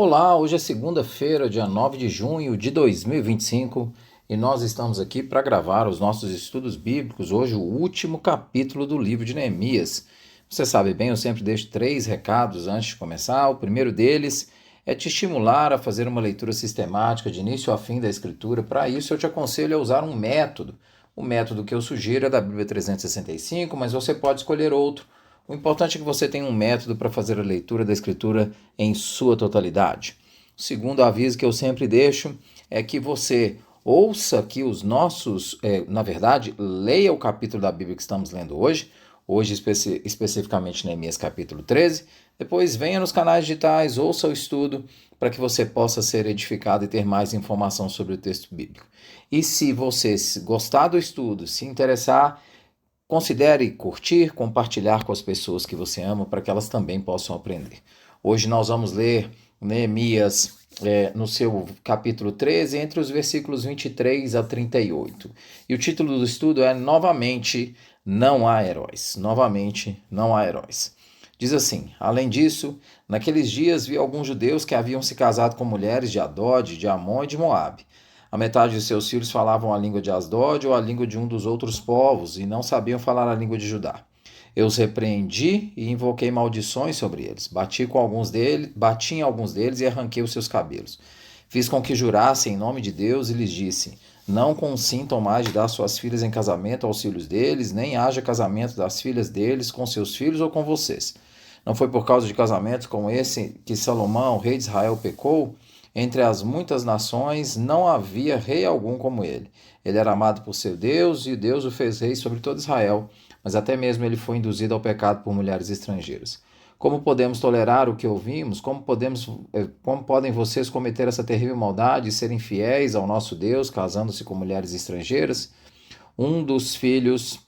Olá, hoje é segunda-feira, dia 9 de junho de 2025 e nós estamos aqui para gravar os nossos estudos bíblicos. Hoje, o último capítulo do livro de Neemias. Você sabe bem, eu sempre deixo 3 recados antes de começar. O primeiro deles é te estimular a fazer uma leitura sistemática de início a fim da Escritura. Para isso, eu te aconselho a usar um método. O método que eu sugiro é da Bíblia 365, mas você pode escolher outro. O importante é que você tenha um método para fazer a leitura da Escritura em sua totalidade. O segundo aviso que eu sempre deixo é que você ouça aqui os nossos, na verdade, leia o capítulo da Bíblia que estamos lendo hoje especificamente Neemias capítulo 13, depois venha nos canais digitais, ouça o estudo para que você possa ser edificado e ter mais informação sobre o texto bíblico. E se você gostar do estudo, se interessar, considere curtir, compartilhar com as pessoas que você ama para que elas também possam aprender. Hoje nós vamos ler Neemias no seu capítulo 13, entre os versículos 23 a 38. E o título do estudo é Novamente Não Há Heróis. Novamente Não Há Heróis. Diz assim: além disso, naqueles dias vi alguns judeus que haviam se casado com mulheres de Adode, de Amon e de Moabe. A metade de seus filhos falavam a língua de Asdod ou a língua de um dos outros povos e não sabiam falar a língua de Judá. Eu os repreendi e invoquei maldições sobre eles. Bati em alguns deles e arranquei os seus cabelos. Fiz com que jurassem em nome de Deus e lhes disse: não consintam mais de dar suas filhas em casamento aos filhos deles, nem haja casamento das filhas deles com seus filhos ou com vocês. Não foi por causa de casamentos como esse que Salomão, rei de Israel, pecou? Entre as muitas nações não havia rei algum como ele. Ele era amado por seu Deus e Deus o fez rei sobre todo Israel, mas até mesmo ele foi induzido ao pecado por mulheres estrangeiras. Como podemos tolerar o que ouvimos? Como podem vocês cometer essa terrível maldade e serem fiéis ao nosso Deus, casando-se com mulheres estrangeiras? Um dos filhos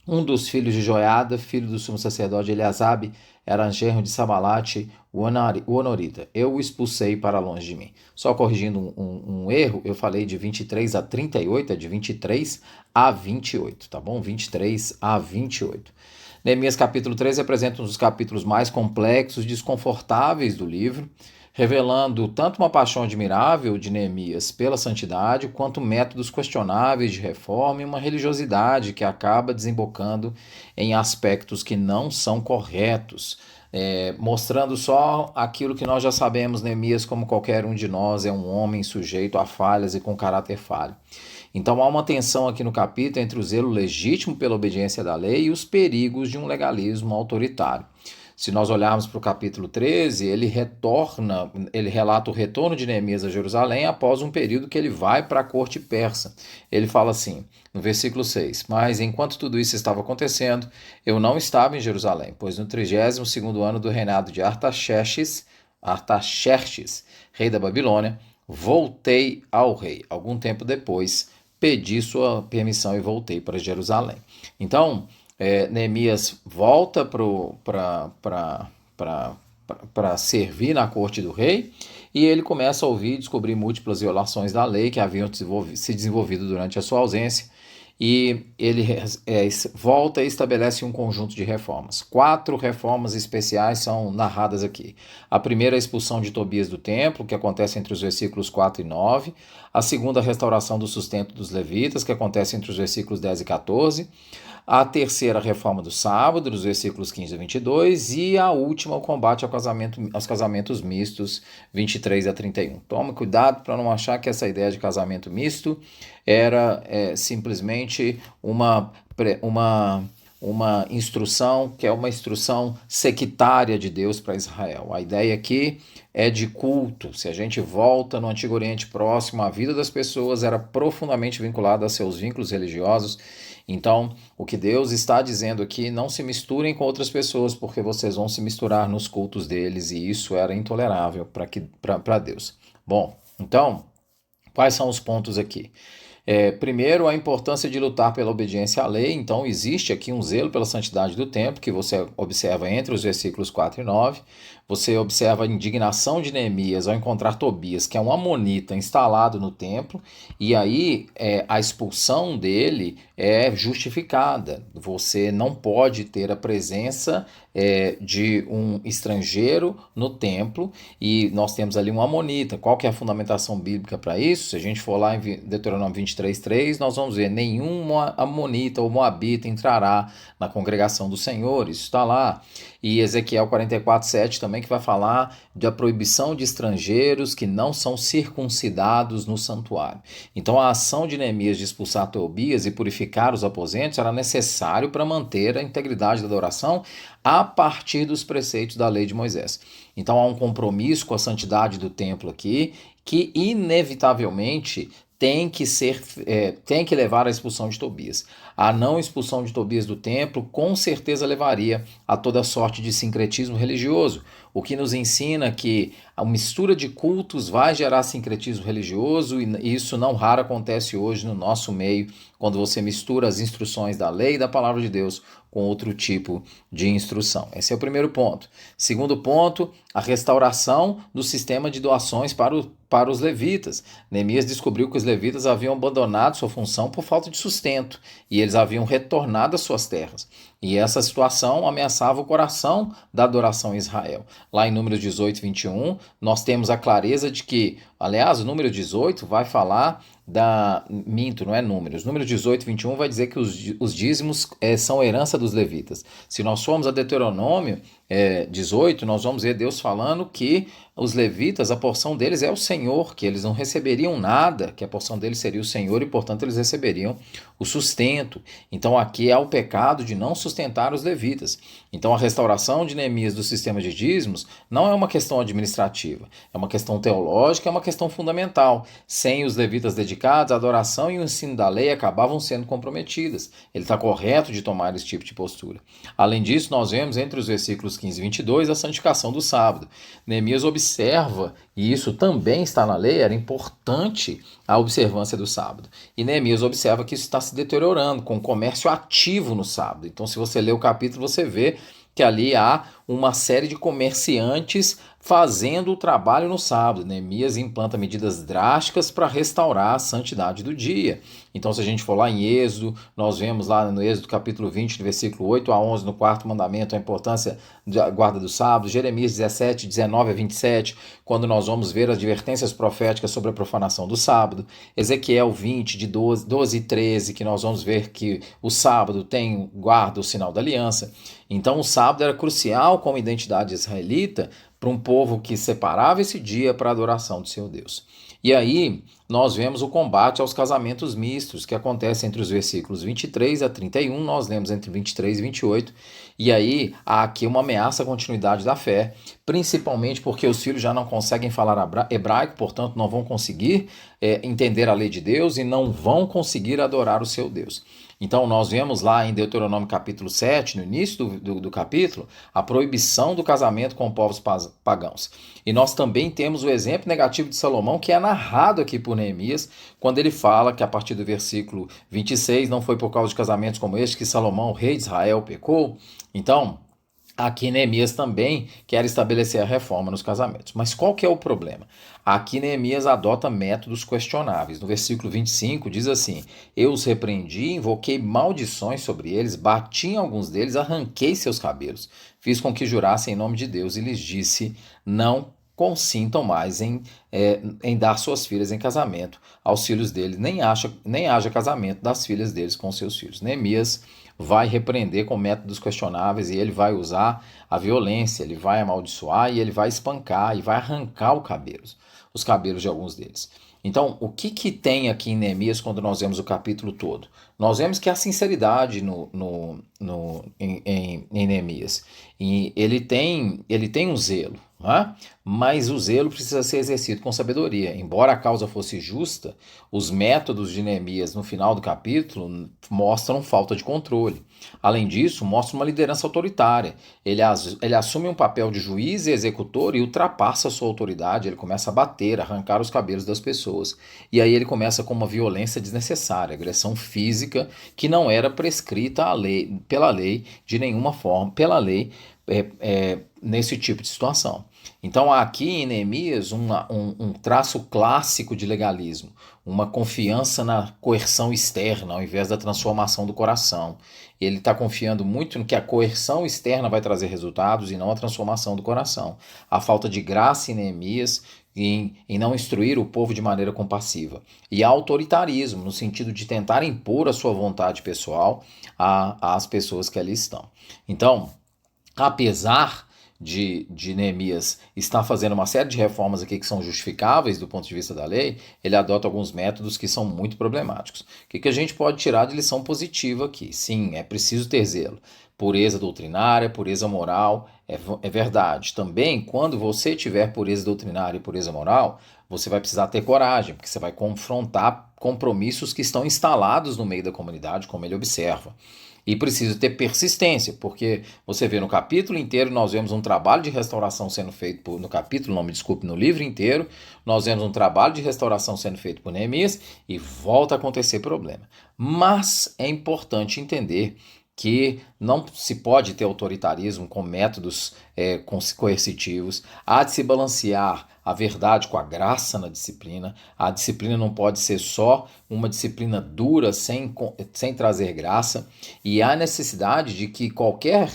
um dos filhos de Joiada, filho do sumo sacerdote Eliasabe, era genro de Sabalate, o Honorita. Eu o expulsei para longe de mim. Só corrigindo um erro, eu falei de 23 a 38, é de 23 a 28, tá bom? 23 a 28. Neemias capítulo 13 apresenta um dos capítulos mais complexos e desconfortáveis do livro, revelando tanto uma paixão admirável de Neemias pela santidade, quanto métodos questionáveis de reforma e uma religiosidade que acaba desembocando em aspectos que não são corretos, mostrando só aquilo que nós já sabemos. Neemias, como qualquer um de nós, é um homem sujeito a falhas e com caráter falho. Então há uma tensão aqui no capítulo entre o zelo legítimo pela obediência da lei e os perigos de um legalismo autoritário. Se nós olharmos para o capítulo 13, ele relata o retorno de Neemias a Jerusalém após um período que ele vai para a corte persa. Ele fala assim, no versículo 6, mas enquanto tudo isso estava acontecendo, eu não estava em Jerusalém, pois no 32º ano do reinado de Artaxerxes, rei da Babilônia, voltei ao rei. Algum tempo depois, pedi sua permissão e voltei para Jerusalém. Então, Neemias volta para servir na corte do rei e ele começa a ouvir e descobrir múltiplas violações da lei que haviam se desenvolvido durante a sua ausência, e ele volta e estabelece um conjunto de reformas. 4 reformas especiais são narradas aqui. A primeira é a expulsão de Tobias do templo, que acontece entre os versículos 4 e 9. A segunda, a restauração do sustento dos levitas, que acontece entre os versículos 10 e 14. A terceira, a reforma do sábado, dos versículos 15 a 22, e a última, o combate aos casamentos mistos, 23 a 31. Tome cuidado para não achar que essa ideia de casamento misto era simplesmente uma instrução que é uma instrução sectária de Deus para Israel. A ideia aqui é de culto. Se a gente volta no Antigo Oriente Próximo, a vida das pessoas era profundamente vinculada a seus vínculos religiosos. Então, o que Deus está dizendo aqui, não se misturem com outras pessoas, porque vocês vão se misturar nos cultos deles, e isso era intolerável para Deus. Bom, então, quais são os pontos aqui? Primeiro, a importância de lutar pela obediência à lei. Então, existe aqui um zelo pela santidade do templo, que você observa entre os versículos 4 e 9. Você observa a indignação de Neemias ao encontrar Tobias, que é um amonita instalado no templo, e aí a expulsão dele é justificada. Você não pode ter a presença de um estrangeiro no templo, e nós temos ali um amonita. Qual que é a fundamentação bíblica para isso? Se a gente for lá em Deuteronômio 23:3, nós vamos ver: nenhum amonita ou moabita entrará na congregação do Senhor. Isso está lá. E Ezequiel 44:7 também, que vai falar da proibição de estrangeiros que não são circuncidados no santuário. Então a ação de Neemias de expulsar Tobias e purificar os aposentos era necessário para manter a integridade da adoração a partir dos preceitos da lei de Moisés. Então há um compromisso com a santidade do templo aqui, que inevitavelmente tem que levar à expulsão de Tobias. A não expulsão de Tobias do templo com certeza levaria a toda sorte de sincretismo religioso, o que nos ensina que a mistura de cultos vai gerar sincretismo religioso, e isso não raro acontece hoje no nosso meio, quando você mistura as instruções da lei e da palavra de Deus com outro tipo de instrução. Esse é o primeiro ponto. Segundo ponto, a restauração do sistema de doações para os levitas. Neemias descobriu que os levitas haviam abandonado sua função por falta de sustento, e eles haviam retornado às suas terras. E essa situação ameaçava o coração da adoração em Israel. Lá em Números 18:21, nós temos a clareza de que, aliás, o número 18 vai falar não é Números. Número 18:21 vai dizer que os dízimos são herança dos levitas. Se nós formos a Deuteronômio 18, nós vamos ver Deus falando que os levitas, a porção deles é o Senhor, que eles não receberiam nada, que a porção deles seria o Senhor e, portanto, eles receberiam o sustento. Então aqui há o pecado de não sustentar os levitas. Então a restauração de Neemias do sistema de dízimos não é uma questão administrativa, é uma questão teológica, é uma questão fundamental. Sem os levitas dedicados, a adoração e o ensino da lei acabavam sendo comprometidas. Ele está correto de tomar esse tipo de postura. Além disso, nós vemos entre os versículos 15 e 22 a santificação do sábado. Neemias observa, e isso também está na lei, era importante a observância do sábado. E Neemias observa que isso está se deteriorando, com o comércio ativo no sábado. Então, se você ler o capítulo, você vê que ali há uma série de comerciantes fazendo o trabalho no sábado. Neemias implanta medidas drásticas para restaurar a santidade do dia. Então, se a gente for lá em Êxodo, nós vemos lá no Êxodo capítulo 20, versículo 8 a 11, no quarto mandamento, a importância da guarda do sábado. Jeremias 17, 19 a 27, quando nós vamos ver as advertências proféticas sobre a profanação do sábado. Ezequiel 20, de 12 e 13, que nós vamos ver que o sábado guarda o sinal da aliança. Então, o sábado era crucial como identidade israelita para um povo que separava esse dia para a adoração do seu Deus. E aí nós vemos o combate aos casamentos mistos, que acontece entre os versículos 23 a 31, nós lemos entre 23 e 28, e aí há aqui uma ameaça à continuidade da fé, principalmente porque os filhos já não conseguem falar hebraico, portanto não vão conseguir entender a lei de Deus e não vão conseguir adorar o seu Deus. Então nós vemos lá em Deuteronômio capítulo 7, no início do capítulo, a proibição do casamento com povos pagãos. E nós também temos o exemplo negativo de Salomão, que é narrado aqui por Neemias, quando ele fala que a partir do versículo 26, não foi por causa de casamentos como este que Salomão, rei de Israel, pecou. Então, aqui Neemias também quer estabelecer a reforma nos casamentos. Mas qual que é o problema? Aqui Neemias adota métodos questionáveis. No versículo 25 diz assim: eu os repreendi, invoquei maldições sobre eles, bati em alguns deles, arranquei seus cabelos, fiz com que jurassem em nome de Deus e lhes disse: não consintam mais em dar suas filhas em casamento aos filhos deles, nem haja casamento das filhas deles com seus filhos. Neemias vai repreender com métodos questionáveis, e ele vai usar a violência, ele vai amaldiçoar e ele vai espancar e vai arrancar os cabelos de alguns deles. Então, o que tem aqui em Neemias quando nós vemos o capítulo todo? Nós vemos que há sinceridade em Neemias. E ele tem um zelo, não é? Mas o zelo precisa ser exercido com sabedoria. Embora a causa fosse justa, os métodos de Neemias no final do capítulo mostram falta de controle. Além disso, mostra uma liderança autoritária. Ele assume um papel de juiz e executor e ultrapassa a sua autoridade. Ele começa a bater, arrancar os cabelos das pessoas. E aí ele começa com uma violência desnecessária, agressão física que não era prescrita pela lei de nenhuma forma, pela lei, nesse tipo de situação. Então, há aqui em Neemias um traço clássico de legalismo, uma confiança na coerção externa ao invés da transformação do coração. Ele está confiando muito no que a coerção externa vai trazer resultados e não a transformação do coração. A falta de graça em Neemias em não instruir o povo de maneira compassiva. E autoritarismo, no sentido de tentar impor a sua vontade pessoal às pessoas que ali estão. Então, apesar de Neemias estar fazendo uma série de reformas aqui que são justificáveis do ponto de vista da lei, ele adota alguns métodos que são muito problemáticos. O que a gente pode tirar de lição positiva aqui? Sim, é preciso ter zelo. Pureza doutrinária, pureza moral, é verdade. Também, quando você tiver pureza doutrinária e pureza moral, você vai precisar ter coragem, porque você vai confrontar compromissos que estão instalados no meio da comunidade, como ele observa. E preciso ter persistência, porque você vê no capítulo inteiro, nós vemos um trabalho de restauração sendo feito no capítulo, não me desculpe, no livro inteiro, nós vemos um trabalho de restauração sendo feito por Neemias e volta a acontecer problema. Mas é importante entender que não se pode ter autoritarismo com métodos coercitivos, há de se balancear a verdade com a graça na disciplina. A disciplina não pode ser só uma disciplina dura, sem trazer graça, e há necessidade de que qualquer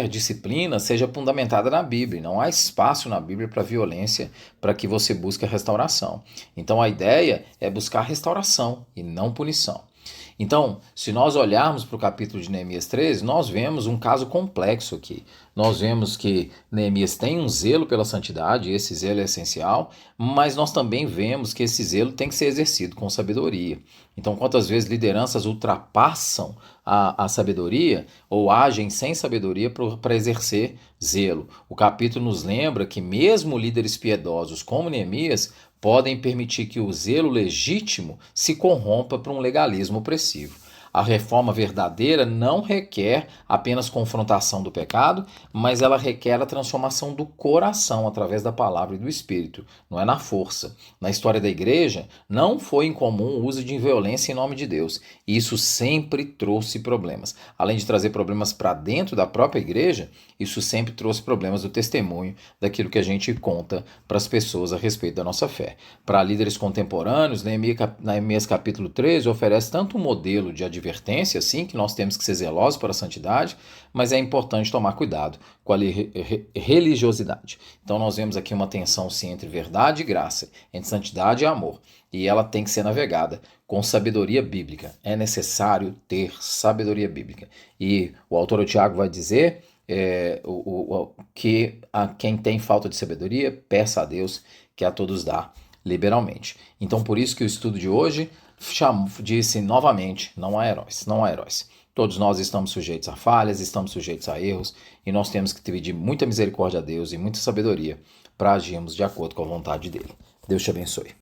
disciplina seja fundamentada na Bíblia. Não há espaço na Bíblia para violência, para que você busque a restauração. Então a ideia é buscar restauração e não punição. Então, se nós olharmos para o capítulo de Neemias 13, nós vemos um caso complexo aqui. Nós vemos que Neemias tem um zelo pela santidade, e esse zelo é essencial, mas nós também vemos que esse zelo tem que ser exercido com sabedoria. Então, quantas vezes lideranças ultrapassam a sabedoria ou agem sem sabedoria para exercer zelo? O capítulo nos lembra que mesmo líderes piedosos como Neemias podem permitir que o zelo legítimo se corrompa para um legalismo opressivo. A reforma verdadeira não requer apenas confrontação do pecado, mas ela requer a transformação do coração através da palavra e do Espírito, não é na força. Na história da igreja, não foi incomum o uso de violência em nome de Deus, e isso sempre trouxe problemas. Além de trazer problemas para dentro da própria igreja, isso sempre trouxe problemas do testemunho, daquilo que a gente conta para as pessoas a respeito da nossa fé. Para líderes contemporâneos, Neemias capítulo 13 oferece tanto um modelo de advertência, sim, que nós temos que ser zelosos para a santidade, mas é importante tomar cuidado com a religiosidade. Então nós vemos aqui uma tensão, sim, entre verdade e graça, entre santidade e amor, e ela tem que ser navegada com sabedoria bíblica. É necessário ter sabedoria bíblica. E o autor Tiago vai dizer que a quem tem falta de sabedoria, peça a Deus que a todos dá liberalmente. Então, por isso que o estudo de hoje disse novamente, não há heróis, não há heróis. Todos nós estamos sujeitos a falhas, estamos sujeitos a erros, e nós temos que pedir muita misericórdia a Deus e muita sabedoria para agirmos de acordo com a vontade dele. Deus te abençoe.